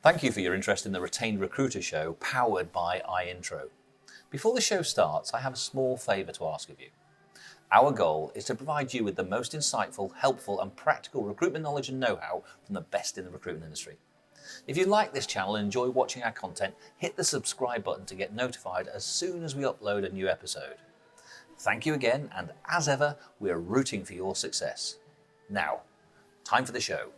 Thank you for your interest in the Retained Recruiter show powered by iIntro. Before the show starts, I have a small favour to ask of you. Our goal is to provide you with the most insightful, helpful and practical recruitment knowledge and know-how from the best in the recruitment industry. If you like this channel and enjoy watching our content, hit the subscribe button to get notified as soon as we upload a new episode. Thank you again, and as ever, we're rooting for your success. Now, time for the show.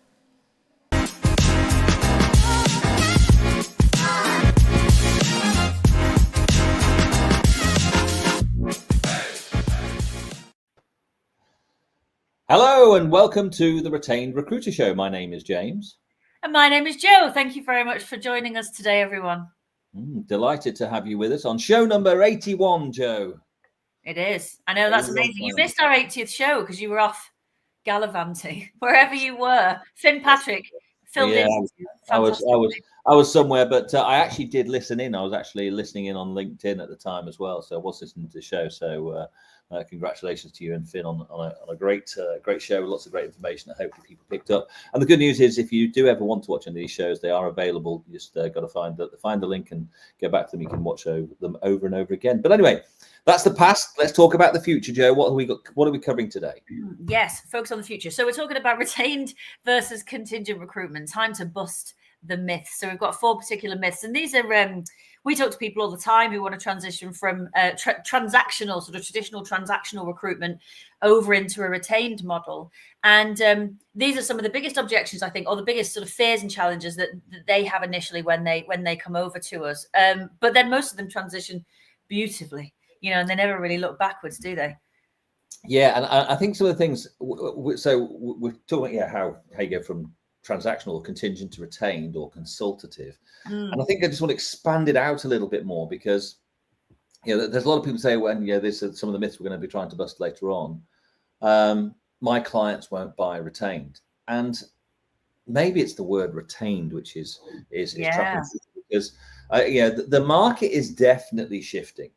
Hello and welcome to the Retained Recruiter show. My name is James. And my name is Jo. Thank you very much for joining us today, everyone. Delighted to have you with us on show number 81, Jo. It is. I know, that's amazing. You missed our 80th show because you were off gallivanting, wherever you were. Finn Patrick filled in. I was somewhere, but I actually did listen in. I was actually listening in on LinkedIn at the time as well, so I was listening to the show. So congratulations to you and Finn on a great show, lots of great information that hopefully people picked up. And the good news is, if you do ever want to watch any of these shows, they are available. You just got to find the link and go back to them. You can watch them over and over again. But anyway, that's the past. Let's talk about the future, Jo. What have we got? What are we covering today? Yes, focus on the future. So we're talking about retained versus contingent recruitment. Time to bust the myths. So we've got 4 particular myths, and these are we talk to people all the time who want to transition from transactional, sort of traditional transactional recruitment over into a retained model. And these are some of the biggest objections, I think, or the biggest sort of fears and challenges that they have initially when they come over to us. But then most of them transition beautifully, and they never really look backwards, do they? Yeah, and I think some of the things. So we're talking about how you go from transactional or contingent to retained or consultative. And I think I just want to expand it out a little bit more because, there's a lot of people say, this is some of the myths we're going to be trying to bust later on. My clients won't buy retained. And maybe it's the word retained, which is troubling because, the market is definitely shifting.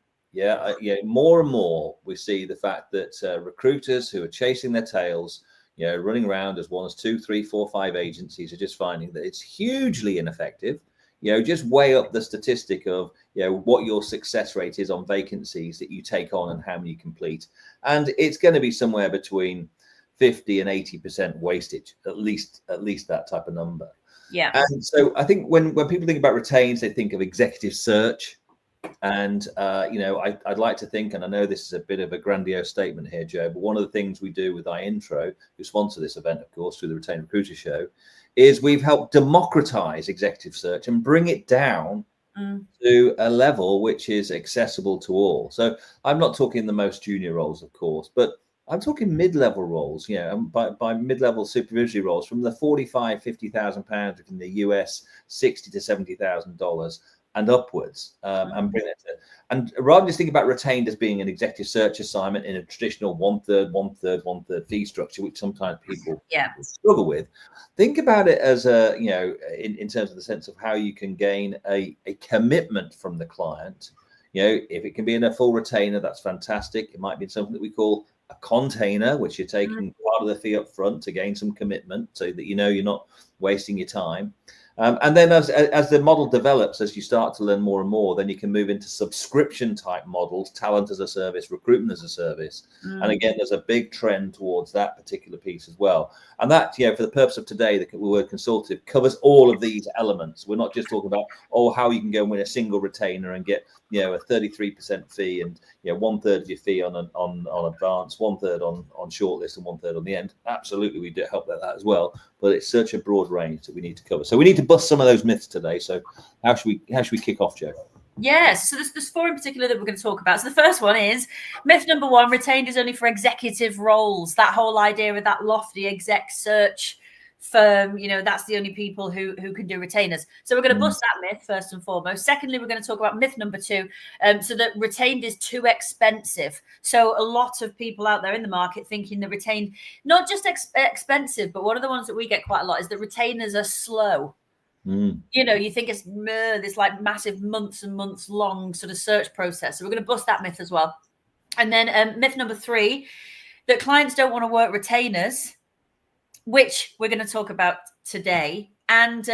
More and more we see the fact that recruiters who are chasing their tails, running around as 1, 2, 3, 4, 5 agencies are just finding that it's hugely ineffective. Just weigh up the statistic of, what your success rate is on vacancies that you take on and how many you complete. And it's going to be somewhere between 50 and 80% wastage, at least that type of number. Yeah. And so I think when people think about retains, they think of executive search. And, I'd like to think, and I know this is a bit of a grandiose statement here, Jo, but one of the things we do with iIntro, who sponsor this event, of course, through the Retained Recruiter show, is we've helped democratize executive search and bring it down to a level which is accessible to all. So I'm not talking the most junior roles, of course, but I'm talking mid-level roles, and by mid-level supervisory roles from the £45,000-50,000 in the US, $60,000 to $70,000. And upwards, and bring it to, and rather than just think about retained as being an executive search assignment in a traditional 1/3, 1/3, 1/3 fee structure, which sometimes people struggle with, think about it as in terms of the sense of how you can gain a commitment from the client. If it can be in a full retainer, that's fantastic. It might be something that we call a container, which you're taking part of the fee up front to gain some commitment, so that you're not wasting your time. And then as the model develops, as you start to learn more and more, then you can move into subscription type models, talent as a service, recruitment as a service. And again, there's a big trend towards that particular piece as well. And that, for the purpose of today, the word consultative covers all of these elements. We're not just talking about, how you can go and win a single retainer and get, a 33% fee and, 1/3 of your fee on advance, 1/3 on shortlist and 1/3 on the end. Absolutely, we do help that as well. But it's such a broad range that we need to cover. So we need to bust some of those myths today. So how should we kick off, Jo? Yes, so there's 4 in particular that we're going to talk about. So the first one is myth number 1: retained is only for executive roles. That whole idea of that lofty exec search firm, that's the only people who can do retainers. So we're going to bust that myth first and foremost. Secondly, we're going to talk about myth number 2, so that retained is too expensive. So a lot of people out there in the market thinking that retained, not just expensive, but one of the ones that we get quite a lot is that retainers are slow. You think it's this like massive months and months long sort of search process. So we're going to bust that myth as well. And then myth number 3, that clients don't want to work retainers, which we're going to talk about today. And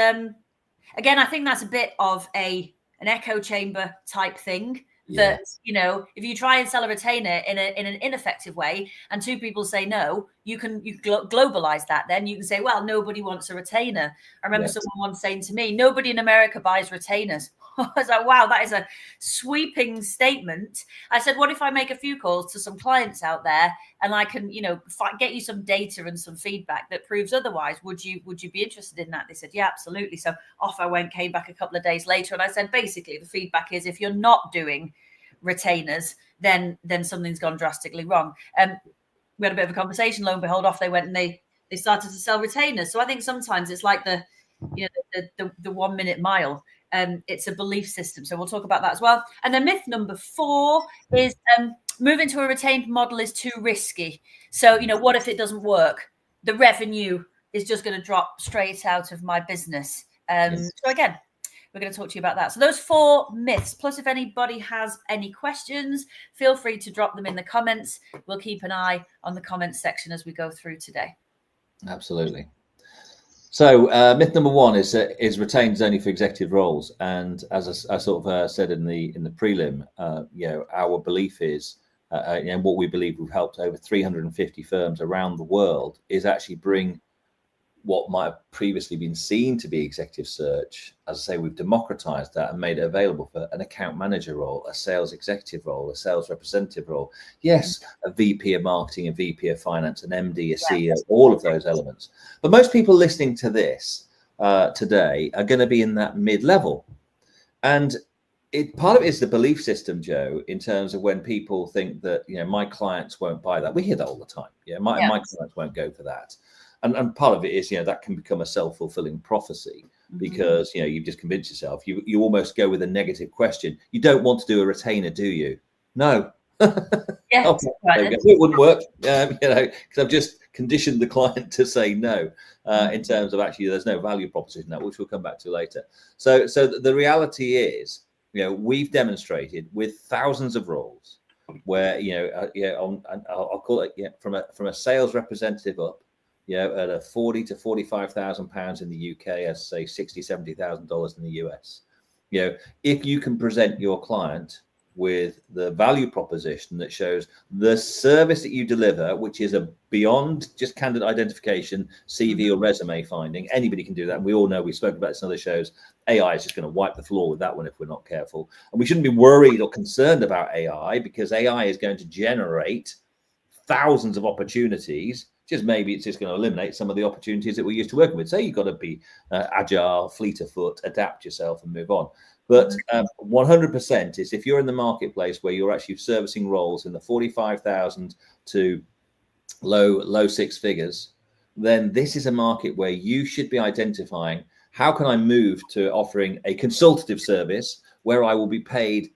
Again, I think that's a bit of an echo chamber type thing. That, you know, if you try and sell a retainer in an ineffective way and two people say no, you globalize that. Then you can say, well, nobody wants a retainer. I remember someone once saying to me, nobody in America buys retainers. I was like, wow, that is a sweeping statement. I said, what if I make a few calls to some clients out there and I can, you know, get you some data and some feedback that proves otherwise? Would you be interested in that? They said, yeah, absolutely. So off I went, came back a couple of days later, and I said, basically, the feedback is if you're not doing retainers, then something's gone drastically wrong. We had a bit of a conversation. Lo and behold, off they went, and they started to sell retainers. So I think sometimes it's like the 1 minute mile. It's a belief system. So we'll talk about that as well. And then myth number 4 is moving to a retained model is too risky. So, you know, what if it doesn't work? The revenue is just going to drop straight out of my business. So again, we're going to talk to you about that. So those 4 myths, plus if anybody has any questions, feel free to drop them in the comments. We'll keep an eye on the comments section as we go through today. Absolutely. So myth number 1 is retained only for executive roles. And as I sort of said in the prelim, you know, our belief is, and what we believe we've helped over 350 firms around the world is actually bring what might have previously been seen to be executive search. As I say, we've democratized that and made it available for an account manager role, a sales executive role, a sales representative role. Yes, a VP of marketing, a VP of finance, an MD, a CEO, all of those elements. But most people listening to this today are going to be in that mid-level. And part of it is the belief system, Joe, in terms of when people think that, you know, my clients won't buy that. We hear that all the time. Yeah, my clients won't go for that. And part of it is, you know, that can become a self-fulfilling prophecy because, you know, you've just convinced yourself. You almost go with a negative question. You don't want to do a retainer, do you? No. It wouldn't work, you know, because I've just conditioned the client to say no in terms of actually there's no value proposition that, which we'll come back to later. So the reality is, you know, we've demonstrated with thousands of roles where, I'll call it, from a sales representative up, at a 40 to 45,000 pounds in the UK, as say $60,000-$70,000 in the US. If you can present your client with the value proposition that shows the service that you deliver, which is beyond just candidate identification, CV or resume finding. Anybody can do that. And we all know, we spoke about this in other shows, AI is just going to wipe the floor with that one if we're not careful. And we shouldn't be worried or concerned about AI, because AI is going to generate thousands of opportunities. Maybe it's just going to eliminate some of the opportunities that we're used to working with. So you've got to be agile, fleet of foot, adapt yourself and move on. But 100% is, if you're in the marketplace where you're actually servicing roles in the 45,000 to low six figures, then this is a market where you should be identifying, how can I move to offering a consultative service where I will be paid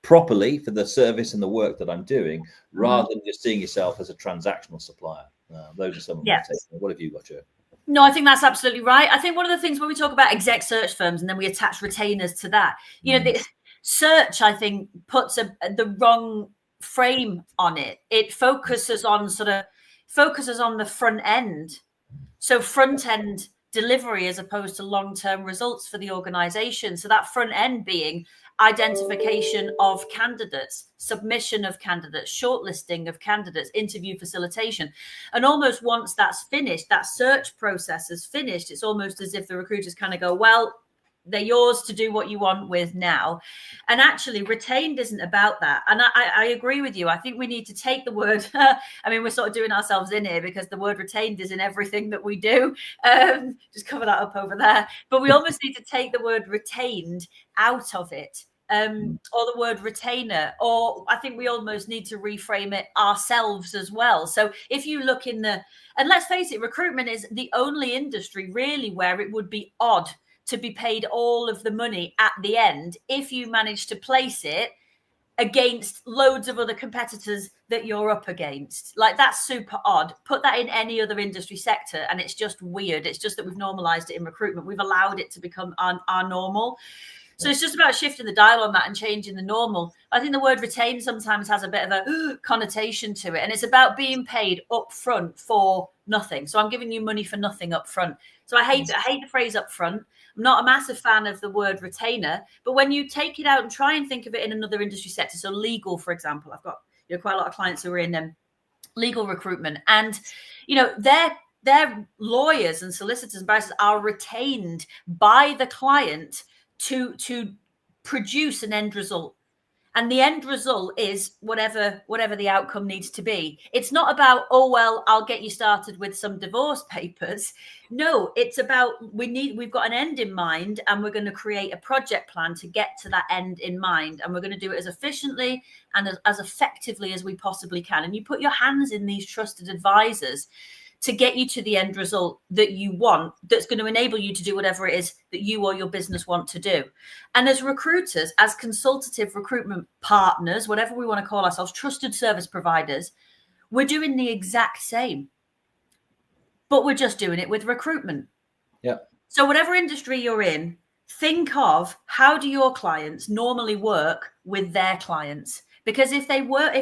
properly for the service and the work that I'm doing, rather than just seeing yourself as a transactional supplier. Those are some of my takes. What have you got, Joe? No, I think that's absolutely right. I think one of the things when we talk about exec search firms and then we attach retainers to that, the search, I think, puts the wrong frame on it. It focuses on the front end. So front end delivery as opposed to long-term results for the organization. So that front end being identification of candidates, submission of candidates, shortlisting of candidates, interview facilitation. And almost once that's finished, that search process is finished, it's almost as if the recruiters kind of go, well, they're yours to do what you want with now. And actually, retained isn't about that. And I agree with you. I think we need to take the word, we're sort of doing ourselves in here because the word retained is in everything that we do. Just cover that up over there. But we almost need to take the word retained out of it. Or the word retainer, or I think we almost need to reframe it ourselves as well. So if you look and let's face it, recruitment is the only industry really where it would be odd to be paid all of the money at the end if you manage to place it against loads of other competitors that you're up against. Like, that's super odd. Put that in any other industry sector and it's just weird. It's just that we've normalized it in recruitment. We've allowed it to become our normal. So it's just about shifting the dial on that and changing the normal. I think the word retain sometimes has a bit of a connotation to it. And it's about being paid up front for nothing. So I'm giving you money for nothing up front. So I hate the phrase up front. I'm not a massive fan of the word retainer, but when you take it out and try and think of it in another industry sector, so legal, for example, I've got quite a lot of clients who are in legal recruitment, and their lawyers and solicitors and barristers are retained by the client to produce an end result. And the end result is whatever the outcome needs to be. It's not about, oh, well, I'll get you started with some divorce papers. No, it's about we've got an end in mind, and we're going to create a project plan to get to that end in mind. And we're going to do it as efficiently and as effectively as we possibly can. And you put your hands in these trusted advisors to get you to the end result that you want, that's going to enable you to do whatever it is that you or your business want to do. And as recruiters, as consultative recruitment partners, whatever we want to call ourselves, trusted service providers, we're doing the exact same, but we're just doing it with recruitment. Yeah. So whatever industry you're in, think of how do your clients normally work with their clients? Because if they work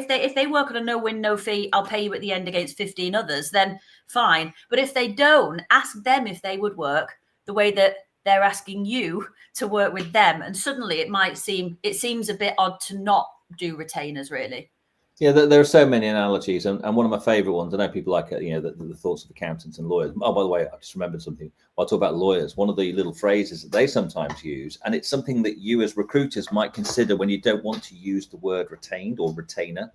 on a no win, no fee, I'll pay you at the end against 15 others, then fine. But if they don't, ask them if they would work the way that they're asking you to work with them. And suddenly it seems a bit odd to not do retainers, really. Yeah, there are so many analogies, and one of my favorite ones, I know people like, the thoughts of accountants and lawyers. Oh, by the way, I just remembered something. I'll talk about lawyers. One of the little phrases that they sometimes use, and it's something that you as recruiters might consider when you don't want to use the word retained or retainer,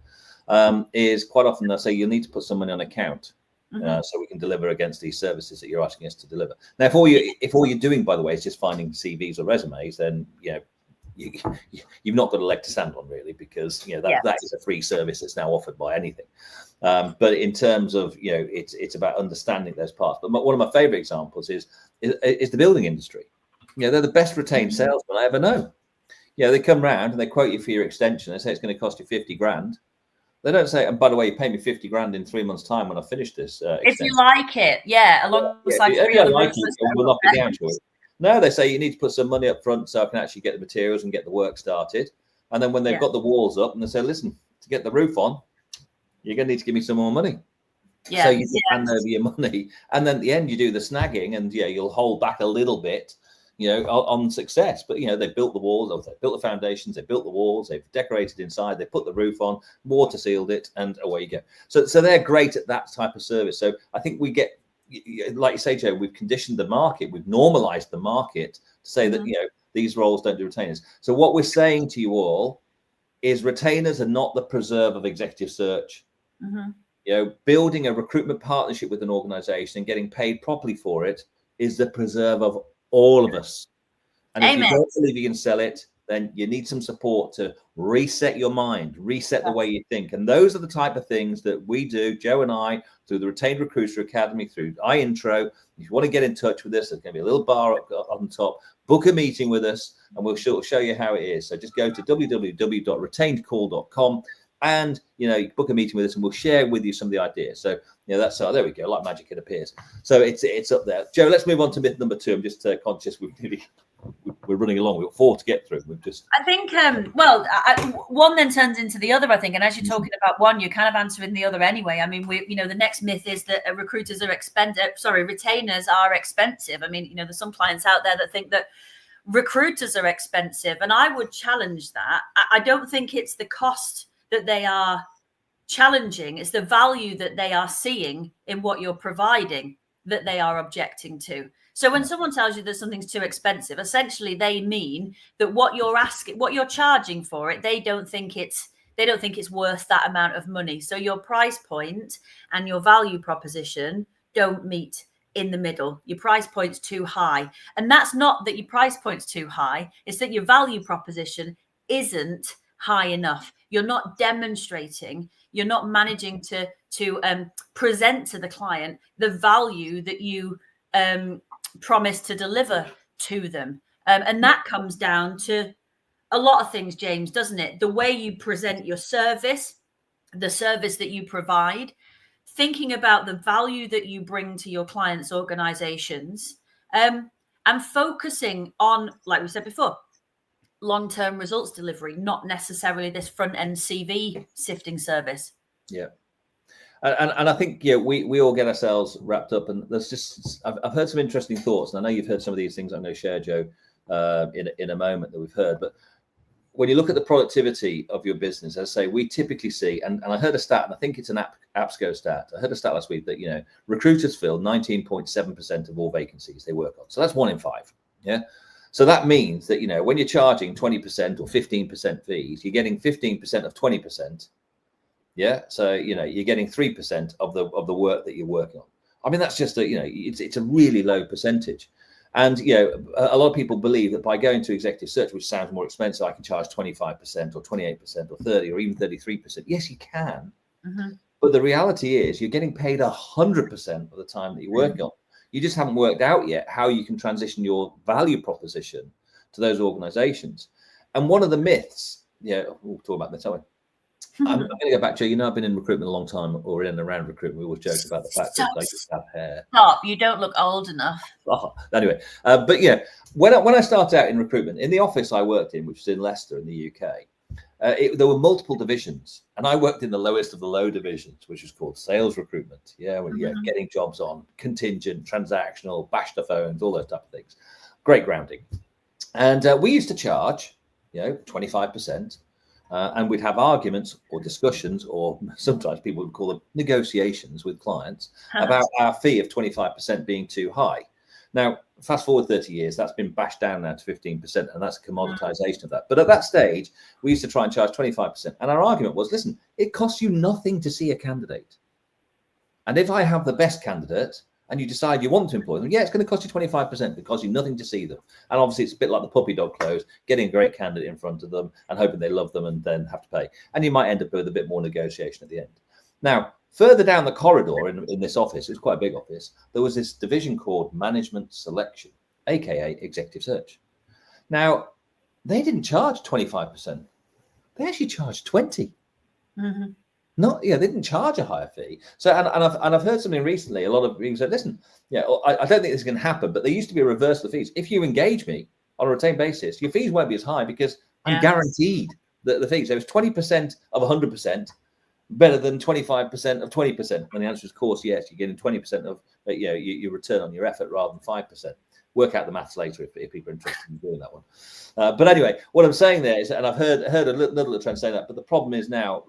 is quite often they'll say, you'll need to put some money on account. So we can deliver against these services that you're asking us to deliver. Now, if all you're doing, by the way, is just finding CVs or resumes, then, you've not got a leg to stand on, really, because that is a free service that's now offered by anything. But in terms of it's about understanding those parts. But one of my favorite examples is the building industry. They're the best retained salesmen I ever know. They come round and they quote you for your extension. They say it's going to cost you 50 grand. They don't say, and by the way, you pay me 50 grand in 3 months' time when I finish this. If you like it, alongside if you like it, we'll knock it down to it. No, they say you need to put some money up front so I can actually get the materials and get the work started. And then when they've got the walls up, and they say, listen, to get the roof on, you're going to need to give me some more money. So you hand over your money. And then at the end, you do the snagging, and you'll hold back a little bit, on success. But, they built the walls, they built the foundations, they built the walls, they've decorated inside, they put the roof on, water sealed it, and away you go. So they're great at that type of service. So I think we get, like you say, Joe, we've conditioned the market, we've normalized the market to say that, these roles don't do retainers. So what we're saying to you all is retainers are not the preserve of executive search. Building a recruitment partnership with an organization and getting paid properly for it is the preserve of all of us. And if you don't believe you can sell it, then you need some support to reset your mind, reset the way you think. And those are the type of things that we do, Joe and I, through the Retained Recruiter Academy, through iIntro. If you want to get in touch with us, there's going to be a little bar up on top. Book a meeting with us, and we'll show you how it is. So just go to www.retainedcall.com and book a meeting with us, and we'll share with you some of the ideas. So that's there we go, like magic, it appears. So it's up there. Joe, let's move on to myth number 2. I'm just conscious we're running along. We've got 4 to get through. I think one then turns into the other, I think. And as you're talking about one, you're kind of answering the other anyway. I mean, the next myth is that retainers are expensive. I mean, there's some clients out there that think that recruiters are expensive, and I would challenge that. I don't think it's the cost that they are challenging. It's the value that they are seeing in what you're providing that they are objecting to. So when someone tells you that something's too expensive, essentially they mean that what you're charging for it, they don't think it's worth that amount of money. So your price point and your value proposition don't meet in the middle. Your price point's too high. And that's not that your price point's too high, it's that your value proposition isn't high enough. You're not demonstrating, you're not managing to present to the client the value that you promise to deliver to them. And that comes down to a lot of things, James, doesn't it? The way you present your service, the service that you provide, thinking about the value that you bring to your clients' organizations, and focusing on, like we said before, long-term results delivery, not necessarily this front-end CV sifting service. Yeah. And I think we all get ourselves wrapped up, and there's just I've heard some interesting thoughts, and I know you've heard some of these things. I'm going to share, Joe, in a moment that we've heard. But when you look at the productivity of your business, as I say, we typically see, and I heard a stat, and I think it's an AppSco stat. I heard a stat last week that recruiters fill 19.7% of all vacancies they work on. So that's 1 in 5. Yeah. So that means that when you're charging 20% or 15% fees, you're getting 15% of 20%. Yeah, so you're getting 3% of the work that you're working on. I mean, that's just it's a really low percentage, and a lot of people believe that by going to executive search, which sounds more expensive, I can charge 25% or 28% or 30 or even 33%. Yes, you can, but the reality is you're getting paid 100% of the time that you're working on. You just haven't worked out yet how you can transition your value proposition to those organizations. And one of the myths, we'll talk about this, aren't we? I'm going to go back to I've been in recruitment a long time, or in and around recruitment. We always joke about the fact that I used to have hair. Stop! You don't look old enough. Oh, anyway, but when I started out in recruitment, in the office I worked in, which was in Leicester in the UK, there were multiple divisions, and I worked in the lowest of the low divisions, which was called sales recruitment. Getting jobs on, contingent, transactional, bash the phones, all those type of things. Great grounding, and we used to charge 25%. And we'd have arguments or discussions, or sometimes people would call them negotiations with clients about our fee of 25% being too high. Now, fast forward 30 years, that's been bashed down now to 15%, and that's a commoditization of that. But at that stage, we used to try and charge 25%. And our argument was, listen, it costs you nothing to see a candidate. And if I have the best candidate, and you decide you want to employ them, it's going to cost you 25%. It costs you nothing to see them. And obviously, it's a bit like the puppy dog close, getting a great candidate in front of them and hoping they love them and then have to pay. And you might end up with a bit more negotiation at the end. Now, further down the corridor in this office, it's quite a big office, there was this division called Management Selection, aka Executive Search. Now, they didn't charge 25%. They actually charged 20%. They didn't charge a higher fee. So, and I've heard something recently. A lot of people said, "Listen, I don't think this is going to happen." But there used to be a reversal of fees. If you engage me on a retained basis, your fees won't be as high because I'm guaranteed the fees. So it's 20% of 100% better than 25% of 20%. And the answer is, of course, yes. You're getting 20% of your return on your effort rather than 5%. Work out the maths later if people are interested in doing that one. But anyway, what I'm saying there is, and I've heard a little of trend say that, but the problem is now.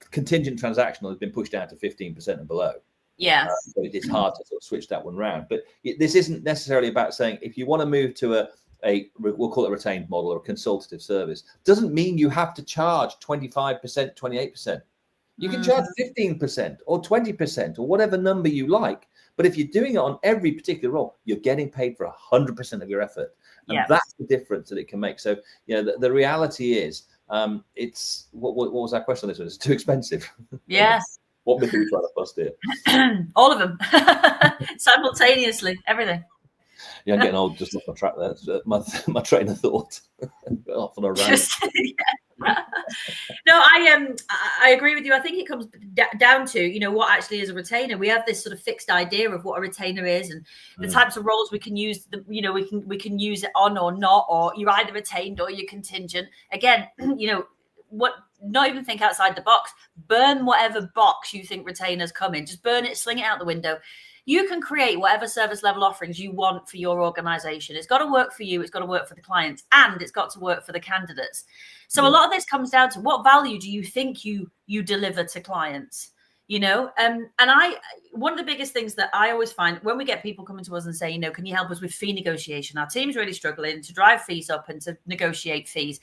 Contingent transactional has been pushed down to 15% and below. Yeah. So it's hard to sort of switch that one round. But this isn't necessarily about saying if you want to move to we'll call it a retained model or a consultative service, doesn't mean you have to charge 25%, 28%. You can charge 15% or 20% or whatever number you like. But if you're doing it on every particular role, you're getting paid for 100% of your effort. And that's the difference that it can make. So, the reality is, it's what was our question on this one? It's too expensive. Yes. What myth are we trying to bust here? All of them simultaneously, everything. I'm getting old. Just off my track there. My train of thought off on a rant. No, I agree with you. I think it comes down to what actually is a retainer. We have this sort of fixed idea of what a retainer is and the types of roles we can use. We can use it on or not, or you're either retained or you're contingent. Again, not even think outside the box. Burn whatever box you think retainers come in. Just burn it, sling it out the window. You can create whatever service level offerings you want for your organization. It's got to work for you. It's got to work for the clients, and it's got to work for the candidates. So a lot of this comes down to what value do you think you deliver to clients? And one of the biggest things that I always find when we get people coming to us and say, can you help us with fee negotiation? Our team's really struggling to drive fees up and to negotiate fees.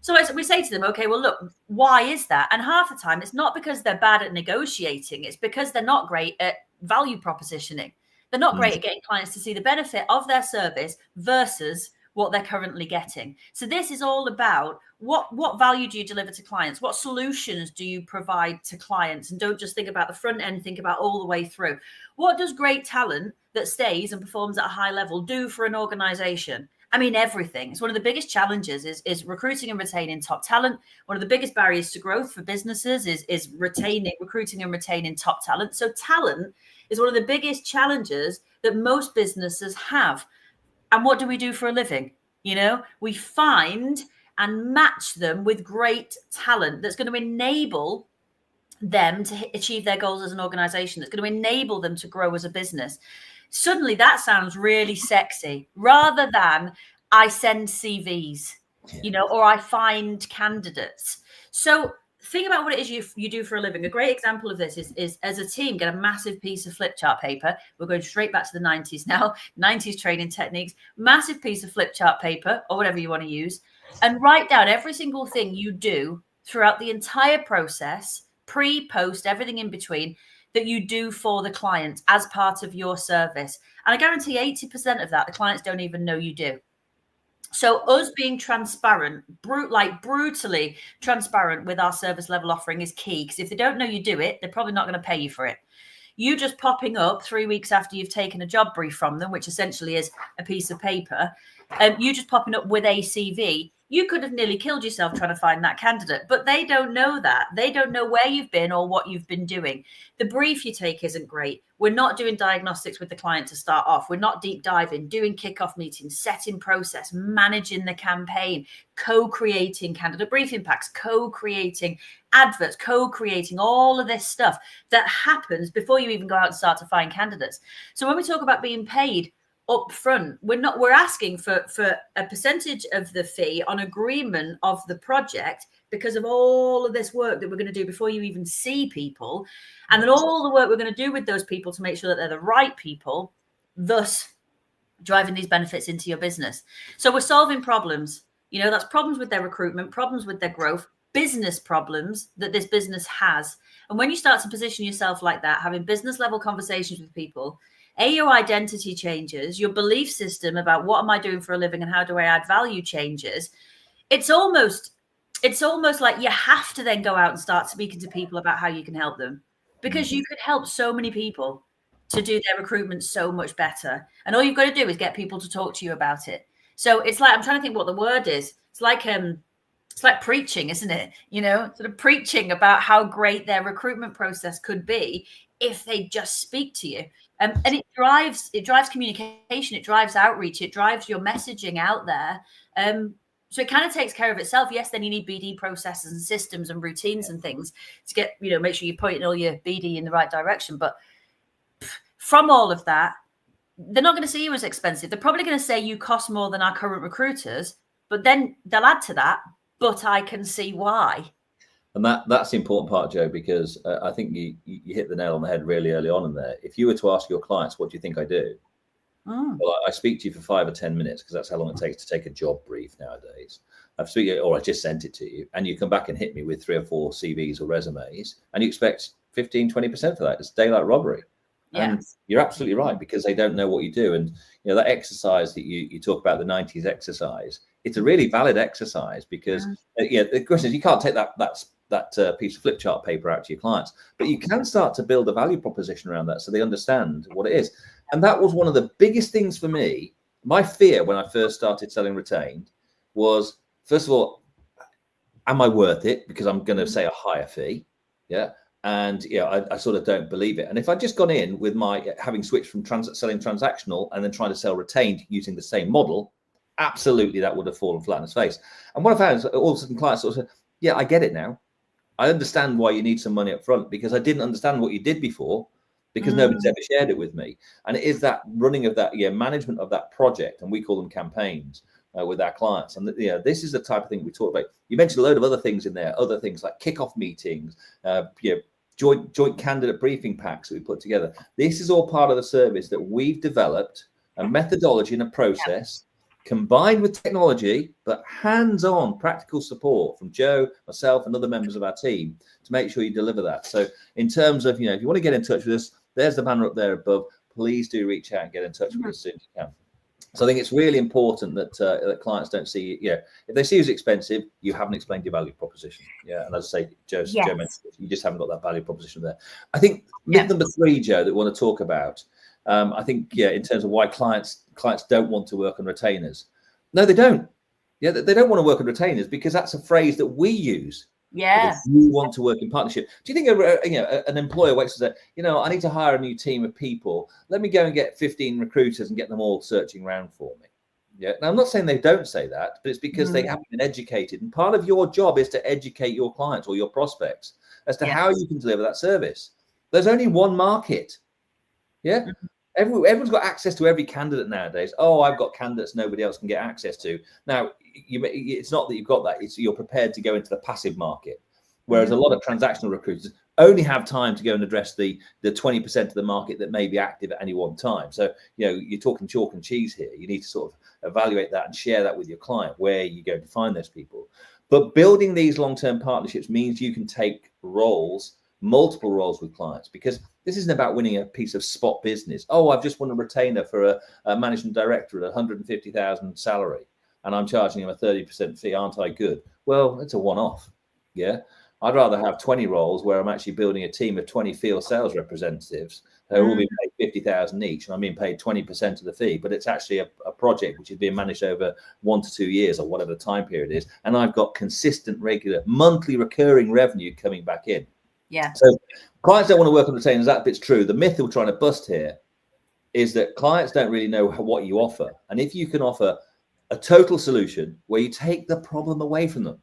So we say to them, okay, well, look, why is that? And half the time, it's not because they're bad at negotiating. It's because they're not great at value propositioning. They're not great at getting clients to see the benefit of their service versus what they're currently getting. So this is all about what value do you deliver to clients? What solutions do you provide to clients? And don't just think about the front end, think about all the way through. What does great talent that stays and performs at a high level do for an organization? I mean, everything. It's one of the biggest challenges is recruiting and retaining top talent. One of the biggest barriers to growth for businesses is recruiting and retaining top talent. So talent is one of the biggest challenges that most businesses have. And what do we do for a living? We find and match them with great talent that's going to enable them to achieve their goals as an organization, that's going to enable them to grow as a business. Suddenly that sounds really sexy, rather than I send CVs, you know, or I find candidates. So think about what it is you do for a living. A great example of this is as a team, get a massive piece of flip chart paper. We're going straight back to the 90s now, 90s training techniques, massive piece of flip chart paper or whatever you want to use, and write down every single thing you do throughout the entire process, pre, post, everything in between, that you do for the client as part of your service. And I guarantee 80% of that, the clients don't even know you do. So us being transparent, brutally transparent with our service level offering is key, because if they don't know you do it, they're probably not going to pay you for it. You just popping up 3 weeks after you've taken a job brief from them, which essentially is a piece of paper, you just popping up with a CV, you could have nearly killed yourself trying to find that candidate, but they don't know that. They don't know where you've been or what you've been doing. The brief you take isn't great. We're not doing diagnostics with the client to start off. We're not deep diving, doing kickoff meetings, setting process, managing the campaign, co-creating candidate briefing packs, co-creating adverts, co-creating all of this stuff that happens before you even go out and start to find candidates. So when we talk about being paid up front, we're asking for a percentage of the fee on agreement of the project, because of all of this work that we're going to do before you even see people, and then all the work we're going to do with those people to make sure that they're the right people, thus driving these benefits into your business. So we're solving problems. You know, that's problems with their recruitment, problems with their growth, business problems that this business has. And when you start to position yourself like that, having business level conversations with people, your identity changes, your belief system about what am I doing for a living and how do I add value changes. It's almost like you have to then go out and start speaking to people about how you can help them, because you could help so many people to do their recruitment so much better. And all you've got to do is get people to talk to you about it. So it's like, I'm trying to think what the word is. It's like preaching, isn't it? You know, sort of preaching about how great their recruitment process could be if they just speak to you. And it drives communication, it drives outreach, it drives your messaging out there. So it kind of takes care of itself. Yes, then you need BD processes and systems and routines and things to get, you know, make sure you're pointing all your BD in the right direction. But from all of that, they're not going to see you as expensive. They're probably going to say you cost more than our current recruiters, but then they'll add to that, but I can see why. And that's the important part, Joe, because I think you hit the nail on the head really early on in there. If you were to ask your clients, what do you think I do? Well, I speak to you for 5 or 10 minutes, because that's how long it takes to take a job brief nowadays. I just sent it to you, and you come back and hit me with 3 or 4 CVs or resumes, and you expect 15, 20% for that. It's daylight robbery. Yeah. And you're absolutely right, because they don't know what you do. And you know, that exercise that you talk about, the 90s exercise, it's a really valid exercise, because the question is, you can't take that piece of flip chart paper out to your clients, but you can start to build a value proposition around that so they understand what it is. And that was one of the biggest things for me. My fear when I first started selling Retained was, first of all, am I worth it? Because I'm going to say a higher fee. Yeah. And I sort of don't believe it. And if I'd just gone in with my having switched from selling transactional and then trying to sell Retained using the same model, absolutely that would have fallen flat on its face. And what I found is all of a sudden clients sort of said, yeah, I get it now. I understand why you need some money up front, because I didn't understand what you did before, because nobody's ever shared it with me. And it is that running of that, management of that project, and we call them campaigns with our clients. And this is the type of thing we talk about. You mentioned a load of other things in there, other things like kickoff meetings, joint candidate briefing packs that we put together. This is all part of the service that we've developed, a methodology and a process combined with technology, but hands-on practical support from Joe, myself, and other members of our team to make sure you deliver that. So in terms of, if you want to get in touch with us, there's the banner up there above. Please do reach out and get in touch with us as soon as you can. So I think it's really important that that clients don't see, if they see you as expensive, you haven't explained your value proposition. Yeah, and as I say, Joe mentioned, you just haven't got that value proposition there. I think myth number 3, Joe, that we want to talk about, I think, in terms of why clients don't want to work on retainers. No, they don't. Yeah, they don't want to work on retainers because that's a phrase that we use. Yeah. You want to work in partnership. Do you think an employer waits and says, I need to hire a new team of people. Let me go and get 15 recruiters and get them all searching around for me. Yeah. Now, I'm not saying they don't say that, but it's because they haven't been educated. And part of your job is to educate your clients or your prospects as to how you can deliver that service. There's only one market. Yeah. Everyone's got access to every candidate nowadays. Oh, I've got candidates nobody else can get access to. Now, it's not that you've got that. It's you're prepared to go into the passive market. Whereas a lot of transactional recruiters only have time to go and address the 20% of the market that may be active at any one time. So, you're talking chalk and cheese here. You need to sort of evaluate that and share that with your client where you're going to find those people. But building these long-term partnerships means you can take multiple roles with clients, because this isn't about winning a piece of spot business. Oh, I've just won a retainer for a managing director at 150,000 salary, and I'm charging him a 30% fee. Aren't I good? Well, it's a one-off. Yeah. I'd rather have 20 roles where I'm actually building a team of 20 field sales representatives who will be paid 50,000 each, and I'm being paid 20% of the fee. But it's actually a project which is being managed over 1 to 2 years or whatever the time period is, and I've got consistent, regular, monthly recurring revenue coming back in. Yeah. So clients don't want to work on retainers. That bit's true. The myth we're trying to bust here is that clients don't really know what you offer, and if you can offer a total solution where you take the problem away from them.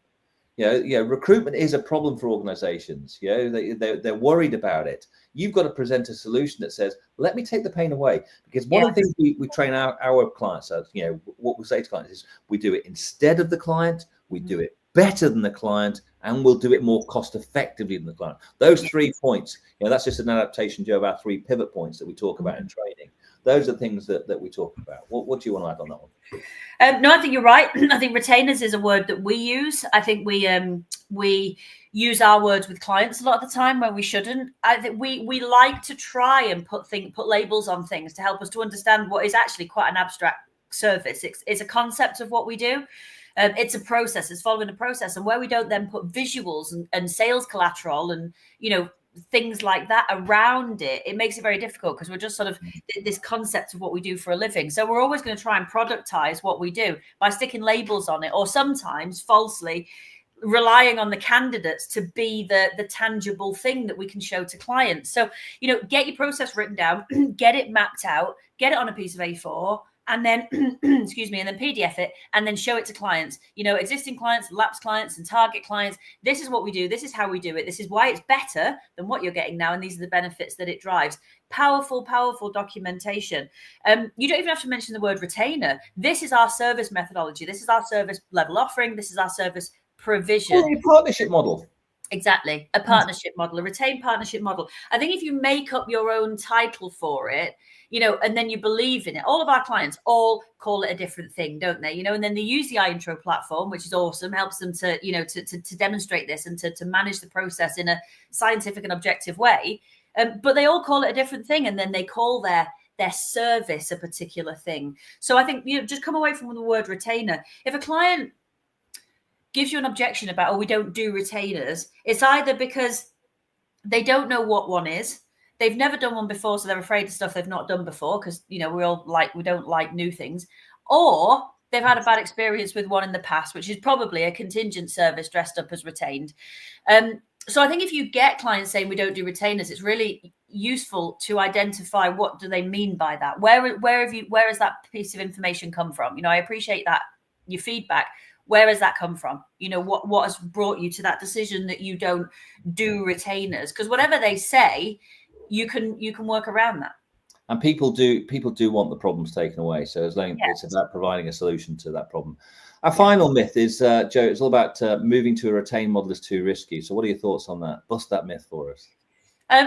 Recruitment is a problem for organizations. They're worried about it. You've got to present a solution that says, let me take the pain away. Because one of the things we train our clients as, what we say to clients is, we do it instead of the client, we do it better than the client, and we'll do it more cost effectively than the client. Those 3 points, that's just an adaptation, Joe, of our 3 pivot points that we talk about in training. Those are things that we talk about. What do you want to add on that one? No, I think you're right. I think retainers is a word that we use. I think we use our words with clients a lot of the time when we shouldn't. I think we like to try and put labels on things to help us to understand what is actually quite an abstract service. It's a concept of what we do. It's a process. It's following a process, and where we don't then put visuals and sales collateral and things like that around it, it makes it very difficult, because we're just sort of this concept of what we do for a living. So we're always going to try and productize what we do by sticking labels on it, or sometimes falsely relying on the candidates to be the tangible thing that we can show to clients. So, get your process written down, get it mapped out, get it on a piece of A4, and then, excuse me, and then PDF it, and then show it to clients, existing clients, lapsed clients, and target clients. This is what we do. This is how we do it. This is why it's better than what you're getting now. And these are the benefits that it drives. Powerful, powerful documentation. You don't even have to mention the word retainer. This is our service methodology. This is our service level offering. This is our service provision. A partnership model. Exactly. A partnership model, a retained partnership model. I think if you make up your own title for it, and then you believe in it, all of our clients all call it a different thing, don't they? And then they use the iIntro platform, which is awesome, helps them to, to demonstrate this and to manage the process in a scientific and objective way. But they all call it a different thing, and then they call their service a particular thing. So I think, just come away from the word retainer. If a client gives you an objection about, we don't do retainers, it's either because they don't know what one is, they've never done one before, so they're afraid of stuff they've not done before, because we don't like new things, or they've had a bad experience with one in the past, which is probably a contingent service dressed up as retained. So I think if you get clients saying we don't do retainers, it's really useful to identify what do they mean by that. Where has that piece of information come from? I appreciate that, your feedback. Where has that come from? What has brought you to that decision that you don't do retainers? Because whatever they say, you can work around that. And people do want the problems taken away. So as long as it's about providing a solution to that problem. Our final myth is, Joe, it's all about moving to a retained model is too risky. So what are your thoughts on that? Bust that myth for us.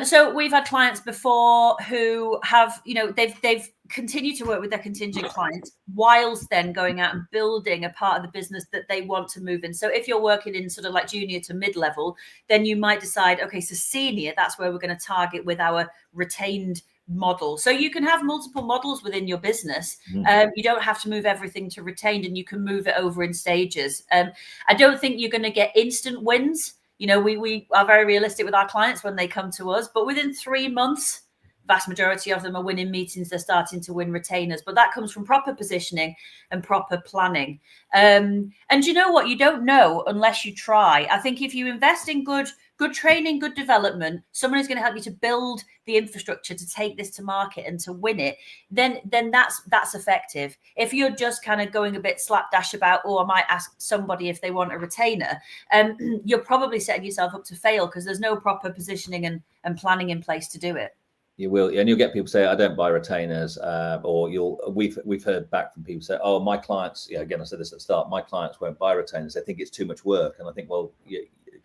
So we've had clients before who have, they've continued to work with their contingent clients whilst then going out and building a part of the business that they want to move in. So if you're working in sort of like junior to mid-level, then you might decide, okay, so senior, that's where we're going to target with our retained model. So you can have multiple models within your business. You don't have to move everything to retained, and you can move it over in stages. I don't think you're going to get instant wins. We are very realistic with our clients when they come to us, but within 3 months, vast majority of them are winning meetings. They're starting to win retainers, but that comes from proper positioning and proper planning. And you know what? You don't know unless you try. I think if you invest in good training, good development, someone who's going to help you to build the infrastructure to take this to market and to win it, then that's effective. If you're just kind of going a bit slapdash about, oh, I might ask somebody if they want a retainer, you're probably setting yourself up to fail because there's no proper positioning and planning in place to do it. You will, and you'll get people say, "I don't buy retainers," or we've heard back from people say, "Oh, my clients." Yeah, again, I said this at the start. My clients won't buy retainers. They think it's too much work, and I think, well,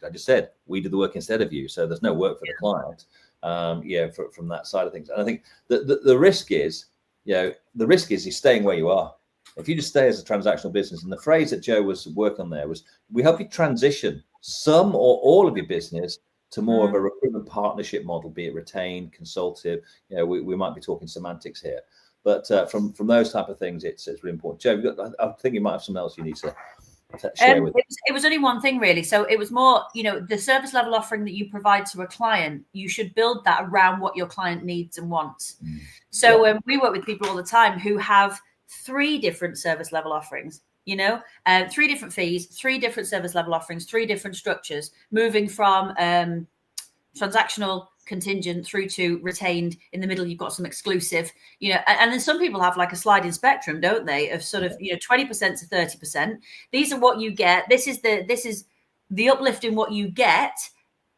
I just said we do the work instead of you, so there's no work for the client. From that side of things, and I think the risk is, the risk is staying where you are. If you just stay as a transactional business, and the phrase that Joe was working on there was, we help you transition some or all of your business to more of a recruitment partnership model, be it retained, consultative. We might be talking semantics here, but from those type of things, it's really important. Joe, I think you might have something else you need to share with. It was only one thing really. So it was more, the service level offering that you provide to a client, you should build that around what your client needs and wants. So we work with people all the time who have 3 different service level offerings. 3 different fees, 3 different service level offerings, 3 different structures, moving from transactional, contingent through to retained. In the middle, you've got some exclusive, and then some people have like a sliding spectrum, don't they? Of sort of, 20% to 30%. These are what you get. This is the uplift in what you get.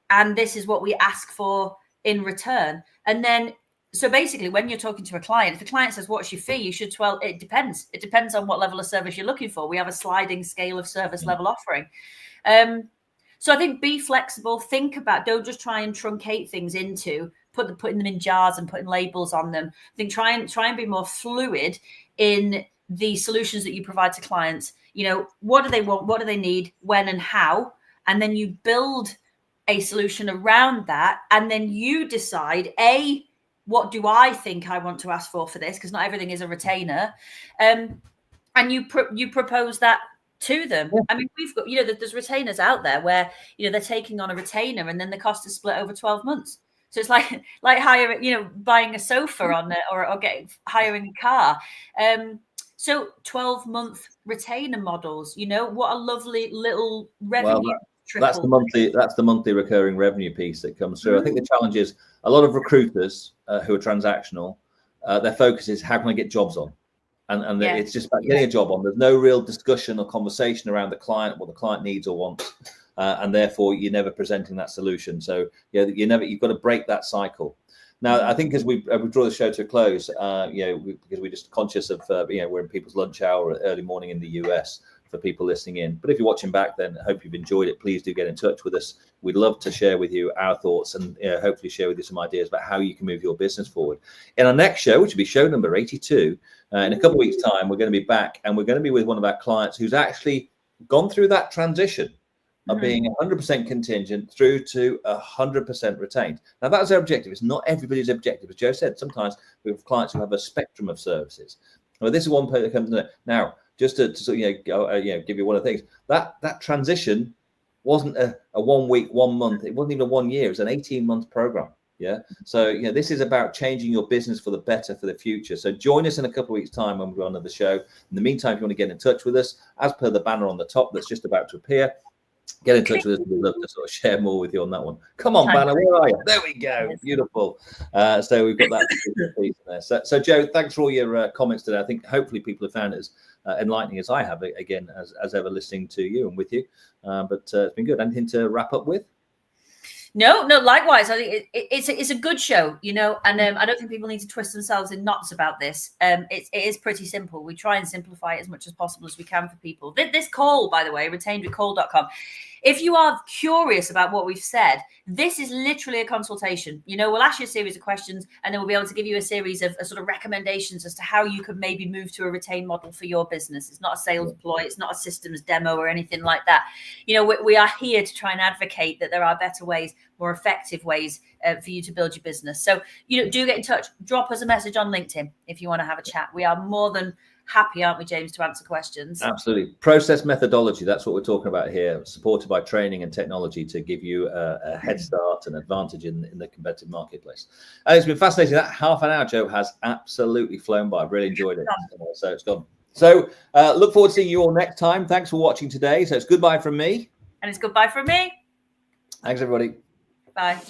And this is what we ask for in return. And then, so basically, when you're talking to a client, if the client says, what's your fee? You should, well, it depends. It depends on what level of service you're looking for. We have a sliding scale of service level offering. So I think be flexible, think about, don't just try and truncate things into putting them in jars and putting labels on them. I think try and be more fluid in the solutions that you provide to clients. What do they want? What do they need? When and how? And then you build a solution around that. And then you decide, what do I think I want to ask for this? Because not everything is a retainer. And you propose that to them. I mean, we've got, there's retainers out there where, they're taking on a retainer and then the cost is split over 12 months. So it's like hiring, buying a sofa on it or hiring a car. So 12-month retainer models, what a lovely little revenue. That's the monthly recurring revenue piece that comes through. I think the challenge is a lot of recruiters who are transactional, their focus is how can I get jobs on? And it's just about getting a job on. There's no real discussion or conversation around the client, what the client needs or wants. And therefore you're never presenting that solution. So you've got to break that cycle. Now, I think as we draw the show to a close, because we're just conscious of, we're in people's lunch hour early morning in the US for people listening in. But if you're watching back, then I hope you've enjoyed it. Please do get in touch with us. We'd love to share with you our thoughts and hopefully share with you some ideas about how you can move your business forward. In our next show, which will be show number 82, in a couple of weeks' time, we're going to be back and we're going to be with one of our clients who's actually gone through that transition of being 100% contingent through to 100% retained. Now, that's their objective. It's not everybody's objective. As Joe said, sometimes we have clients who have a spectrum of services. Well, this is one person that comes in. Now, just to give you one of the things, that transition wasn't a 1 week, 1 month. It wasn't even a 1 year. It was an 18-month program. Yeah. So, this is about changing your business for the better for the future. So join us in a couple of weeks' time when we're on another show. In the meantime, if you want to get in touch with us, as per the banner on the top that's just about to appear, get in touch with us. We'd love to sort of share more with you on that one. Come on, banner, where are you? There we go. Beautiful. So we've got that piece in there. So Joe, thanks for all your comments today. I think hopefully people have found it as enlightening as I have, again, as ever, listening to you and with you. But it's been good. Anything to wrap up with? No, likewise. I think it's a good show, and I don't think people need to twist themselves in knots about this. It is pretty simple. We try and simplify it as much as possible as we can for people. This call, by the way, retainedrecall.com. If you are curious about what we've said, this is literally a consultation. We'll ask you a series of questions and then we'll be able to give you a series of sort of recommendations as to how you could maybe move to a retained model for your business. It's not a sales ploy. It's not a systems demo or anything like that. We are here to try and advocate that there are better ways, more effective ways for you to build your business. So, do get in touch. Drop us a message on LinkedIn if you want to have a chat. We are more than happy, aren't we, James, to answer questions? Absolutely. Process methodology, that's what we're talking about here, supported by training and technology to give you a head start and advantage in the competitive marketplace. And it's been fascinating. That half an hour, Joe, has absolutely flown by. I've really enjoyed it. So it's gone. So look forward to seeing you all next time. Thanks for watching today. So it's goodbye from me. And it's goodbye from me. Thanks, everybody. Bye.